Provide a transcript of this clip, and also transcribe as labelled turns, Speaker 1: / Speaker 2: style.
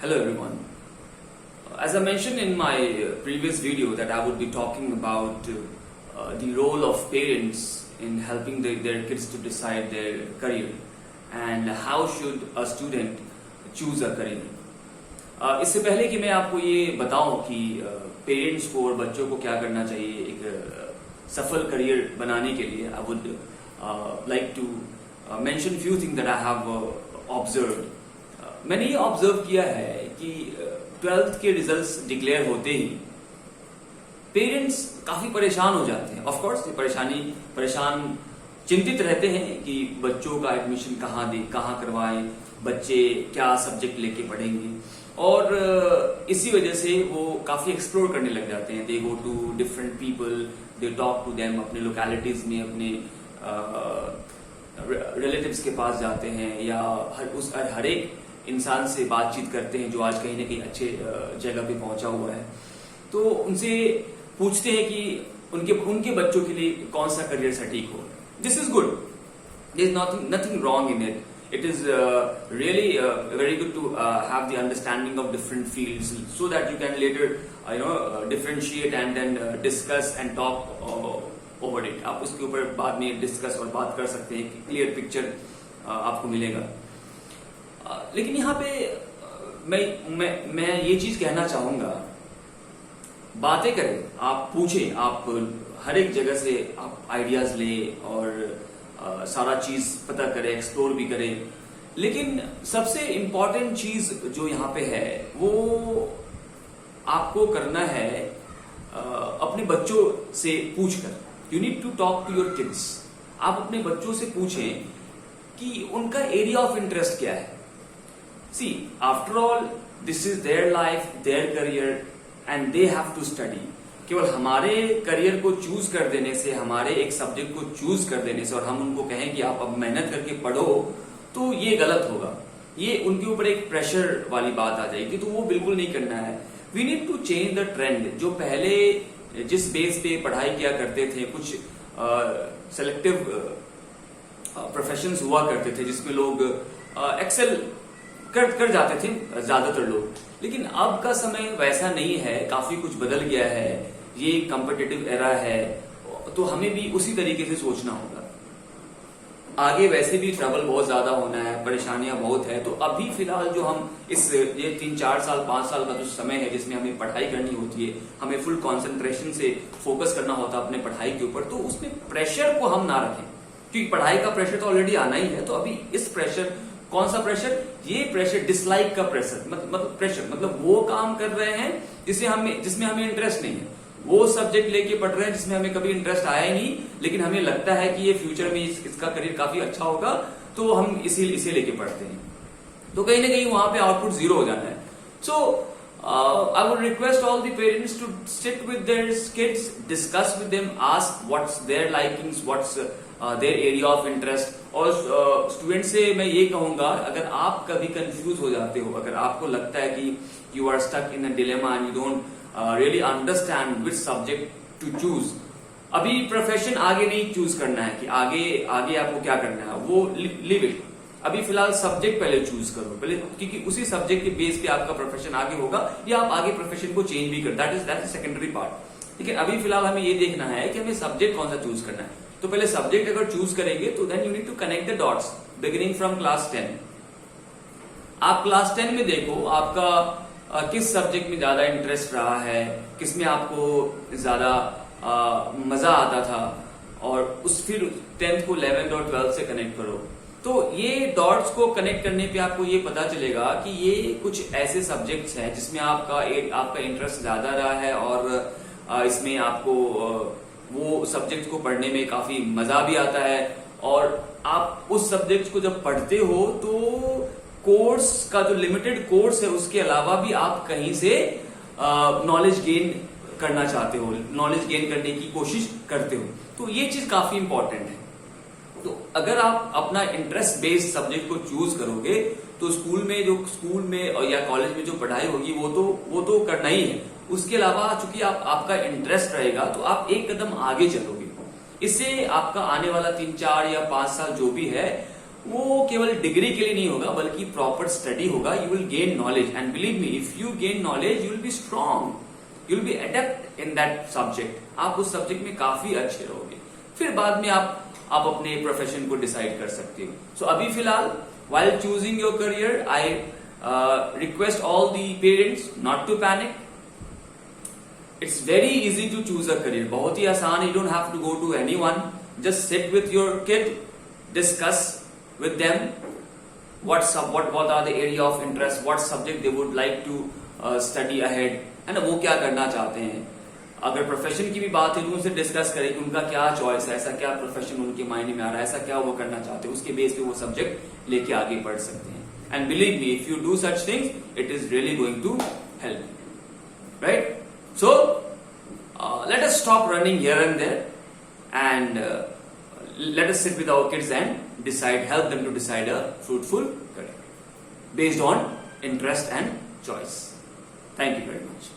Speaker 1: Hello everyone. As I mentioned in my previous video that I would be talking about the role of parents in helping their kids to decide their career and how should a student choose a career. इससे पहले कि मैं आपको ये बताऊं कि parents को और बच्चों को क्या करना चाहिए एक सफल करियर बनाने के लिए, I would like to mention few things that I have observed. मैंने ये ऑब्जर्व किया है कि 12th के रिजल्ट्स डिक्लेयर होते ही पेरेंट्स काफी परेशान हो जाते हैं. ऑफ कोर्स परेशान चिंतित रहते हैं कि बच्चों का एडमिशन कहाँ करवाएं, बच्चे क्या सब्जेक्ट लेके पढ़ेंगे, और इसी वजह से वो काफी एक्सप्लोर करने लग जाते हैं. They go to different people, they talk to them, अपने लोकेलिटीज में अपने रिलेटिव्स के पास जाते हैं या हर एक इंसान से बातचीत करते हैं जो आज कहीं ना कहीं अच्छे जगह पे पहुंचा हुआ है. तो उनसे पूछते हैं कि उनके बच्चों के लिए कौन सा करियर सटीक हो. This is good, there is nothing wrong in it. It is really very good to have the understanding of different fields so that you can later differentiate and then discuss and talk over it. आप उसके ऊपर बाद में discuss और बात कर सकते हैं, क्लियर पिक्चर आपको मिलेगा. लेकिन यहाँ पे मैं ये चीज कहना चाहूंगा, बातें करें, आप पूछें, आप हर एक जगह से आप आइडियाज लें और सारा चीज पता करें, एक्सप्लोर भी करें. लेकिन सबसे इंपॉर्टेंट चीज जो यहाँ पे है वो आपको करना है अपने बच्चों से पूछकर. You need to talk to your kids. आप अपने बच्चों से पूछें कि उनका एरिया ऑफ इंटरेस्ट क्या है. See after all this is their life, their career and they have to study. केवल हमारे करियर को चूज कर देने से, हमारे एक सब्जेक्ट को चूज कर देने से और हम उनको कहें कि आप अब मेहनत करके पढ़ो, तो ये गलत होगा. ये उनके ऊपर एक प्रेशर वाली बात आ जाएगी, तो वो बिल्कुल नहीं करना है. We need to change the trend. जो पहले जिस बेस पे पढ़ाई किया करते थे, कुछ सेलेक्टिव प्रोफेशंस हुआ करते थे जिसमें लोग एक्सेल कर जाते थे ज्यादातर लोग. लेकिन अब का समय वैसा नहीं है, काफी कुछ बदल गया है. ये कॉम्पिटिटिव एरा है, तो हमें भी उसी तरीके से सोचना होगा. आगे वैसे भी ट्रबल बहुत ज्यादा होना है, परेशानियां बहुत है. तो अभी फिलहाल जो हम ये 3-4 साल 5 साल का जो समय है जिसमें हमें पढ़ाई करनी होती है, हमें फुल कंसंट्रेशन से फोकस करना होता है अपने पढ़ाई के ऊपर, तो उसमें प्रेशर को हम ना रखें, क्योंकि पढ़ाई का प्रेशर तो ऑलरेडी आना ही है. तो अभी इस प्रेशर, कौन सा प्रेशर? ये प्रेशर डिसलाइक का प्रेशर, मतलब वो काम कर रहे हैं जिसमें हमें इंटरेस्ट नहीं है. वो सब्जेक्ट लेके पढ़ रहे हैं जिसमें हमें कभी इंटरेस्ट आया ही नहीं, लेकिन हमें लगता है कि ये फ्यूचर में इसका करियर काफी अच्छा होगा, तो हम इसे लेके पढ़ते हैं. तो कहीं ना कहीं वहां पे आउटपुट 0 हो जाना है. सो I would request all the parents to sit with their kids, discuss with them, ask what's their likings, what's their area of interest. और स्टूडेंट से मैं ये कहूंगा, अगर आप कभी कंफ्यूज हो जाते हो, अगर आपको लगता है कि you are stuck in a dilemma and you don't really understand which subject to choose, अभी प्रोफेशन आगे नहीं चूज करना है कि आगे आपको क्या करना है, वो लिव इट. अभी फिलहाल सब्जेक्ट पहले चूज करो पहले, क्योंकि उसी सब्जेक्ट के बेस पे आपका प्रोफेशन आगे होगा, या आप आगे प्रोफेशन को चेंज भी कर, दैट इज सेकेंडरी पार्ट. लेकिन अभी फिलहाल हमें ये देखना है कि हमें सब्जेक्ट कौन सा चूज करना है. तो पहले सब्जेक्ट अगर चूज करेंगे तो then you need to connect the dots beginning from class 10. आप क्लास 10 में देखो आपका किस सब्जेक्ट में ज्यादा इंटरेस्ट रहा है, किसमें आपको ज्यादा मजा आता था, और फिर 10th को 11th और 12th से कनेक्ट करो. तो ये डॉट्स को कनेक्ट करने पे आपको ये पता चलेगा कि ये कुछ ऐसे सब्जेक्ट्स हैं जिसमें आपका इंटरेस्ट ज्यादा रहा है और इसमें आपको वो सब्जेक्ट को पढ़ने में काफी मजा भी आता है. और आप उस सब्जेक्ट को जब पढ़ते हो तो कोर्स का जो लिमिटेड कोर्स है उसके अलावा भी आप कहीं से नॉलेज गेन करना चाहते हो, नॉलेज गेन करने की कोशिश करते हो. तो ये चीज काफी इंपॉर्टेंट है. तो अगर आप अपना इंटरेस्ट बेस्ड सब्जेक्ट को चूज करोगे तो स्कूल में या कॉलेज में जो पढ़ाई होगी वो तो करना ही है. उसके अलावा चूंकि आपका इंटरेस्ट रहेगा तो आप एक कदम आगे चलोगे. इससे आपका आने वाला 3, 4 या 5 साल जो भी है वो केवल डिग्री के लिए नहीं होगा, बल्कि प्रॉपर स्टडी होगा. You will gain knowledge, and believe me, if you gain knowledge you will be strong, you will be adept in that subject. आप उस सब्जेक्ट में काफी अच्छे रहोगे. फिर बाद में आप अपने प्रोफेशन को डिसाइड कर सकते हो. सो अभी फिलहाल while choosing your career, I request all the parents not to panic. It's very easy to choose a career. बहुत ही आसान है. You don't have to go to anyone. Just sit with your kid, discuss with them what are the area of interest, what subject they would like to study ahead, है ना, वो क्या करना चाहते हैं. अगर प्रोफेशन की भी बात है तो उनसे डिस्कस करें कि उनका क्या चॉइस है, ऐसा क्या प्रोफेशन उनके माइंड में आ रहा है, ऐसा क्या वो करना चाहते हैं. उसके बेस पे वो सब्जेक्ट लेके आगे बढ़ सकते हैं. And believe me, if you do such things, it is really going to help. Right? So let us stop running here and there, and let us sit with our kids and help them to decide a fruitful career based on interest and choice. Thank you very much.